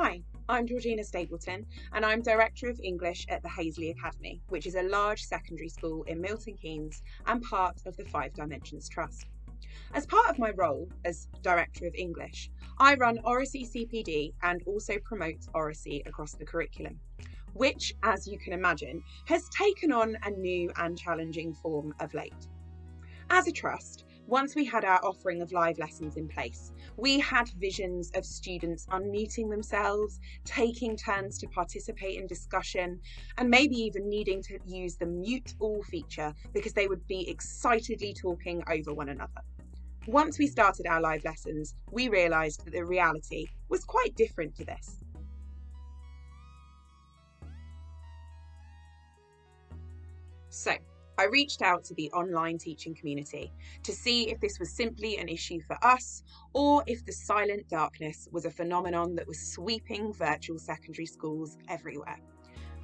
Hi, I'm Georgina Stapleton and I'm Director of English at the Hazeley Academy, which is a large secondary school in Milton Keynes and part of the Five Dimensions Trust. As part of my role as Director of English, I run Oracy CPD and also promote Oracy across the curriculum, which, as you can imagine, has taken on a new and challenging form of late. As a trust, once we had our offering of live lessons in place, we had visions of students unmuting themselves, taking turns to participate in discussion, and maybe even needing to use the mute all feature because they would be excitedly talking over one another. Once we started our live lessons, we realised that the reality was quite different to this. So, I reached out to the online teaching community to see if this was simply an issue for us or if the silent darkness was a phenomenon that was sweeping virtual secondary schools everywhere.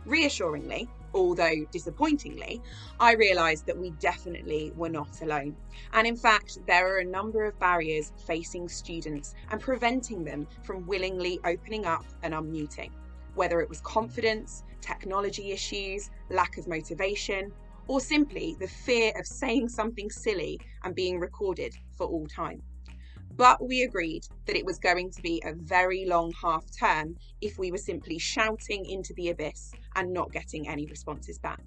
Reassuringly, although disappointingly, I realised that we definitely were not alone. And in fact, there are a number of barriers facing students and preventing them from willingly opening up and unmuting, whether it was confidence, technology issues, lack of motivation, or simply the fear of saying something silly and being recorded for all time. But we agreed that it was going to be a very long half term if we were simply shouting into the abyss and not getting any responses back.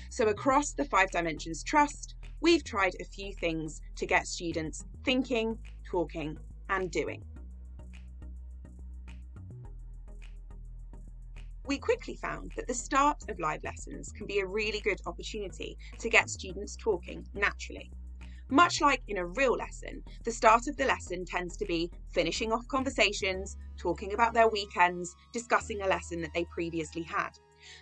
So across the Five Dimensions Trust, we've tried a few things to get students thinking, talking, and doing. We quickly found that the start of live lessons can be a really good opportunity to get students talking naturally. Much like in a real lesson, the start of the lesson tends to be finishing off conversations, talking about their weekends, discussing a lesson that they previously had.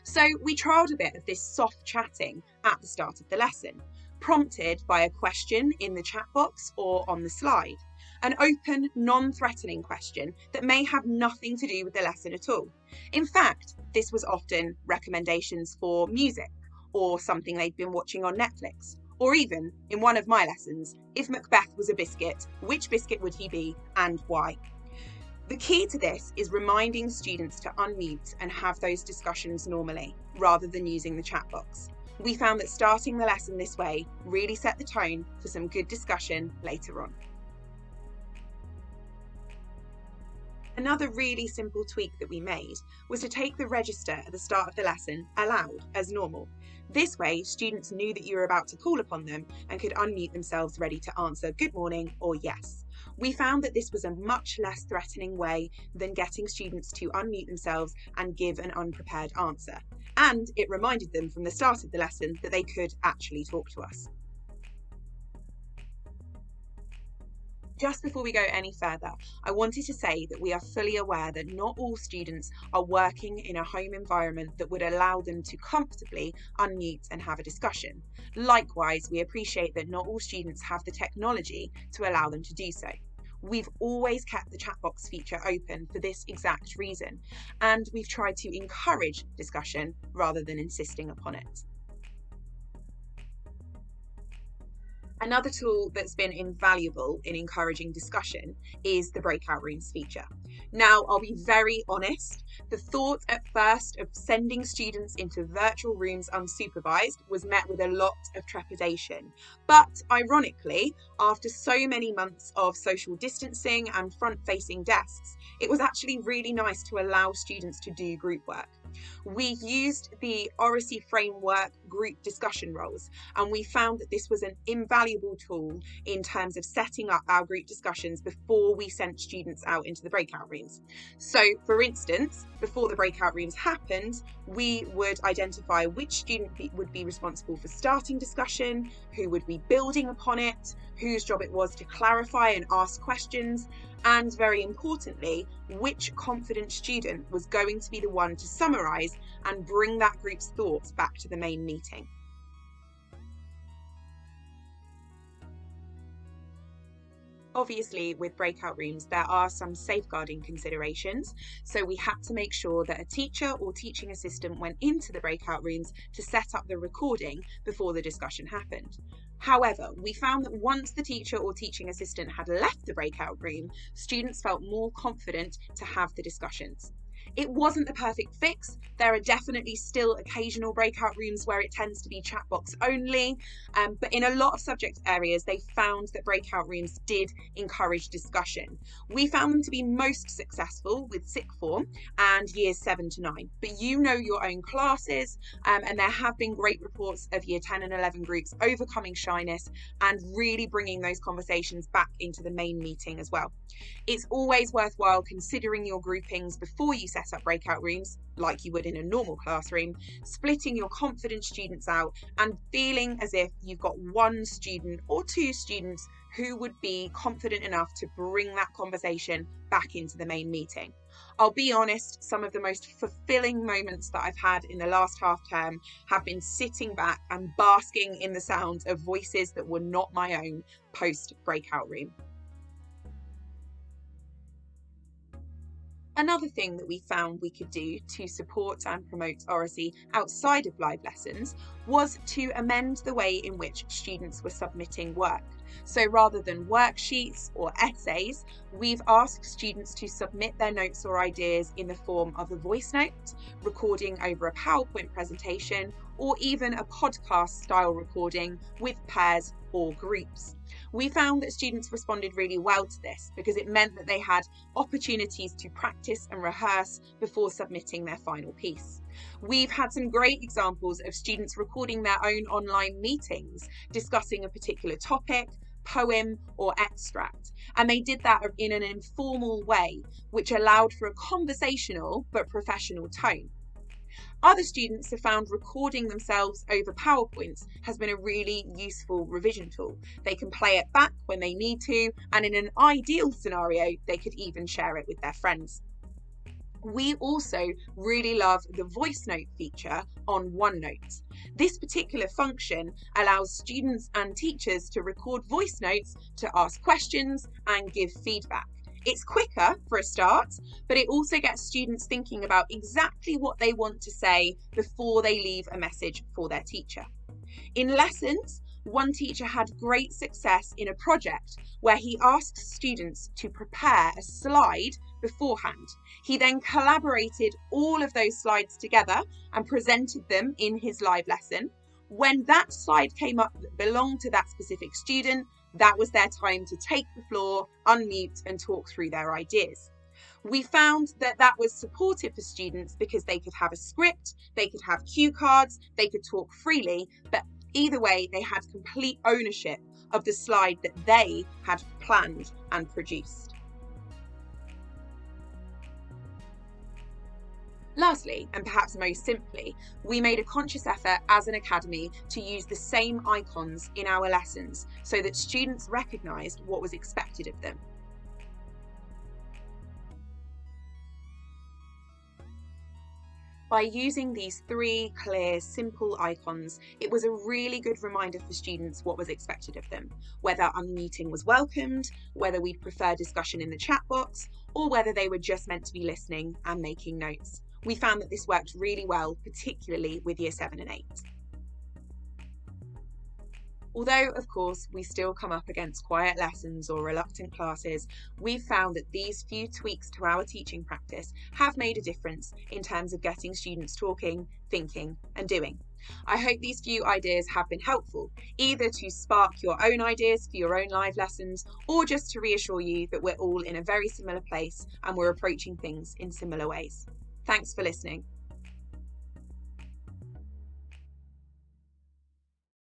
So we trialled a bit of this soft chatting at the start of the lesson, prompted by a question in the chat box or on the slide, an open, non-threatening question that may have nothing to do with the lesson at all. In fact, this was often recommendations for music or something they'd been watching on Netflix. Or even, in one of my lessons, if Macbeth was a biscuit, which biscuit would he be and why? The key to this is reminding students to unmute and have those discussions normally, rather than using the chat box. We found that starting the lesson this way really set the tone for some good discussion later on. Another really simple tweak that we made was to take the register at the start of the lesson aloud as normal. This way, students knew that you were about to call upon them and could unmute themselves ready to answer good morning or yes. We found that this was a much less threatening way than getting students to unmute themselves and give an unprepared answer. And it reminded them from the start of the lesson that they could actually talk to us. Just before we go any further, I wanted to say that we are fully aware that not all students are working in a home environment that would allow them to comfortably unmute and have a discussion. Likewise, we appreciate that not all students have the technology to allow them to do so. We've always kept the chat box feature open for this exact reason, and we've tried to encourage discussion rather than insisting upon it. Another tool that's been invaluable in encouraging discussion is the breakout rooms feature. Now, I'll be very honest, the thought at first of sending students into virtual rooms unsupervised was met with a lot of trepidation. But ironically, after so many months of social distancing and front-facing desks, it was actually really nice to allow students to do group work. We used the Oracy framework group discussion roles, and we found that this was an invaluable tool in terms of setting up our group discussions before we sent students out into the breakout rooms. So, for instance, before the breakout rooms happened, we would identify which student would be responsible for starting discussion, who would be building upon it, whose job it was to clarify and ask questions, and very importantly, which confident student was going to be the one to summarise and bring that group's thoughts back to the main meeting. Obviously, with breakout rooms, there are some safeguarding considerations, so we had to make sure that a teacher or teaching assistant went into the breakout rooms to set up the recording before the discussion happened. However, we found that once the teacher or teaching assistant had left the breakout room, students felt more confident to have the discussions. It wasn't the perfect fix. There are definitely still occasional breakout rooms where it tends to be chat box only, but in a lot of subject areas, they found that breakout rooms did encourage discussion. We found them to be most successful with sixth form and years 7 to 9, but you know your own classes, and there have been great reports of year 10 and 11 groups overcoming shyness and really bringing those conversations back into the main meeting as well. It's always worthwhile considering your groupings before you set up breakout rooms, like you would in a normal classroom, splitting your confident students out and feeling as if you've got one student or two students who would be confident enough to bring that conversation back into the main meeting. I'll be honest, some of the most fulfilling moments that I've had in the last half term have been sitting back and basking in the sound of voices that were not my own post breakout room. Another thing that we found we could do to support and promote Oracy outside of live lessons was to amend the way in which students were submitting work. So rather than worksheets or essays, we've asked students to submit their notes or ideas in the form of a voice note, recording over a PowerPoint presentation, or even a podcast style recording with pairs or groups. We found that students responded really well to this because it meant that they had opportunities to practice and rehearse before submitting their final piece. We've had some great examples of students recording their own online meetings, discussing a particular topic, poem, or extract, and they did that in an informal way, which allowed for a conversational but professional tone. Other students have found recording themselves over PowerPoints has been a really useful revision tool. They can play it back when they need to, and in an ideal scenario, they could even share it with their friends. We also really love the voice note feature on OneNote. This particular function allows students and teachers to record voice notes to ask questions and give feedback. It's quicker for a start, but it also gets students thinking about exactly what they want to say before they leave a message for their teacher. In lessons, one teacher had great success in a project where he asked students to prepare a slide beforehand. He then collaborated all of those slides together and presented them in his live lesson. When that slide came up that belonged to that specific student, that was their time to take the floor, unmute, and talk through their ideas. We found that that was supportive for students because they could have a script, they could have cue cards, they could talk freely, but either way, they had complete ownership of the slide that they had planned and produced. Lastly, and perhaps most simply, we made a conscious effort as an academy to use the same icons in our lessons so that students recognised what was expected of them. By using these 3 clear, simple icons, it was a really good reminder for students what was expected of them, whether unmuting was welcomed, whether we'd prefer discussion in the chat box, or whether they were just meant to be listening and making notes. We found that this worked really well, particularly with year 7 and 8. Although, of course, we still come up against quiet lessons or reluctant classes, we've found that these few tweaks to our teaching practice have made a difference in terms of getting students talking, thinking, and doing. I hope these few ideas have been helpful, either to spark your own ideas for your own live lessons, or just to reassure you that we're all in a very similar place and we're approaching things in similar ways. Thanks for listening.